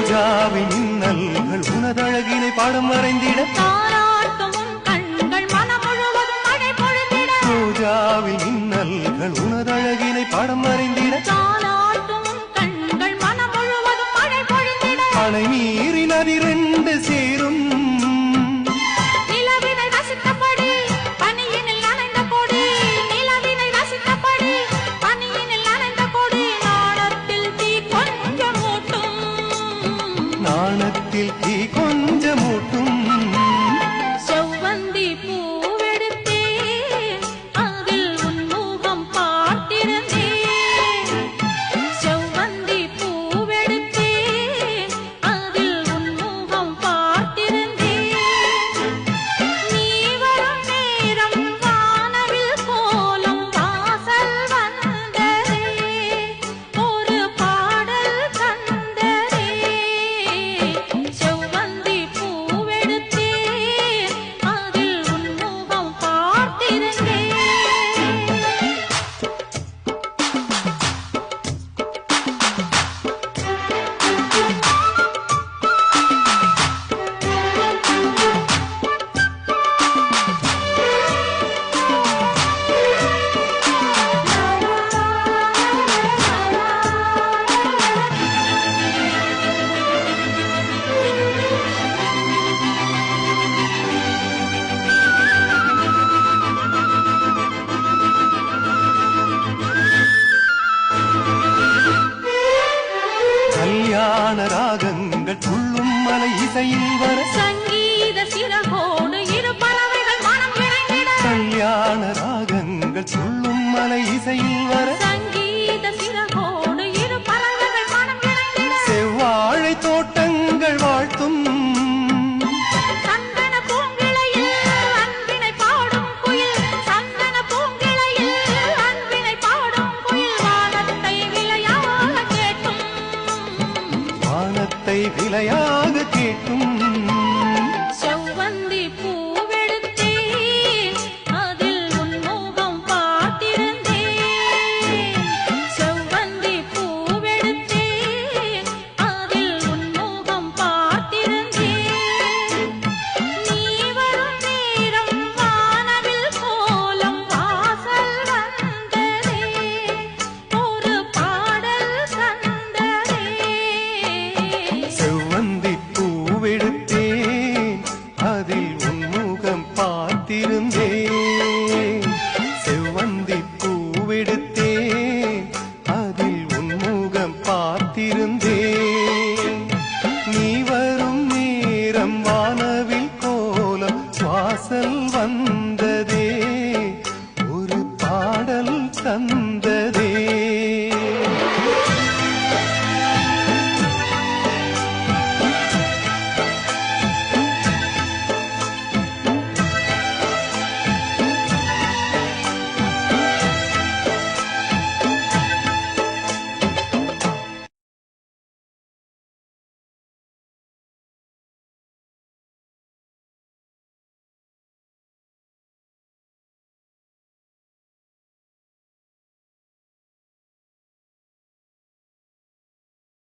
ரோஜாவின் மின்னல்கள் உனதழகினை பாடம் வரைந்திட தாராட்டும் கண்கள் மனம் முழுவதும் மழை பொழிந்திட ரோஜாவின் மின்னல்கள் உனதழகினை பாடம் வரைந்திட தாராட்டும் கண்கள் மனம் முழுவதும் மழை பொழிந்திட அணை மீறி நதி ரெண்டு சேரும் நிலவினை ரசித்தபடி பனியினில் நனைந்த கொடி நிலவினை ரசித்தபடி பனியினில் நனைந்த கொடி நாணத்தில் தீ கொஞ்சம் மூட்டும் நாணத்தில் தீ கொஞ்சம் மூட்டும் செவ்வந்தி பூவெடுத்தேன் அதில் உன் முகம் பார்த்திருந்தேன் செவ்வந்தி பூவெடுத்தேன் அதில் உன் முகம் பார்த்திருந்தேன் நீ வரும் நேரம் வானவில் கோலம் வாசல் வந்ததே ஒரு பாடல் தந்ததே செவ்வந்தி பூவெடுத்தேன் அதில் உன் முகம் பார்த்திருந்தேன் கல்யாண ராகங்கள் துள்ளும் மலை இசையில் வர சங்கீத சிறகோடு இரு பறவைகள் மனம் இணைந்திட கல்யாண ராகங்கள் துள்ளும் மலை இசையில் வர சங்கீத சிறகோடு இரு பறவைகள் மனம் இணைந்திட செவ்வாழை தோட்டங்கள் வாழ்த்தும் சந்தன பூங்கிளையில் அன்பினை பாடும் குயில் சந்தன பூங்கிளையில் அன்பினை பாடும் குயில் வானத்தை விளையாக கேட்டும் வானத்தை விலையாக கேட்கும் செவ்வந்தி பூ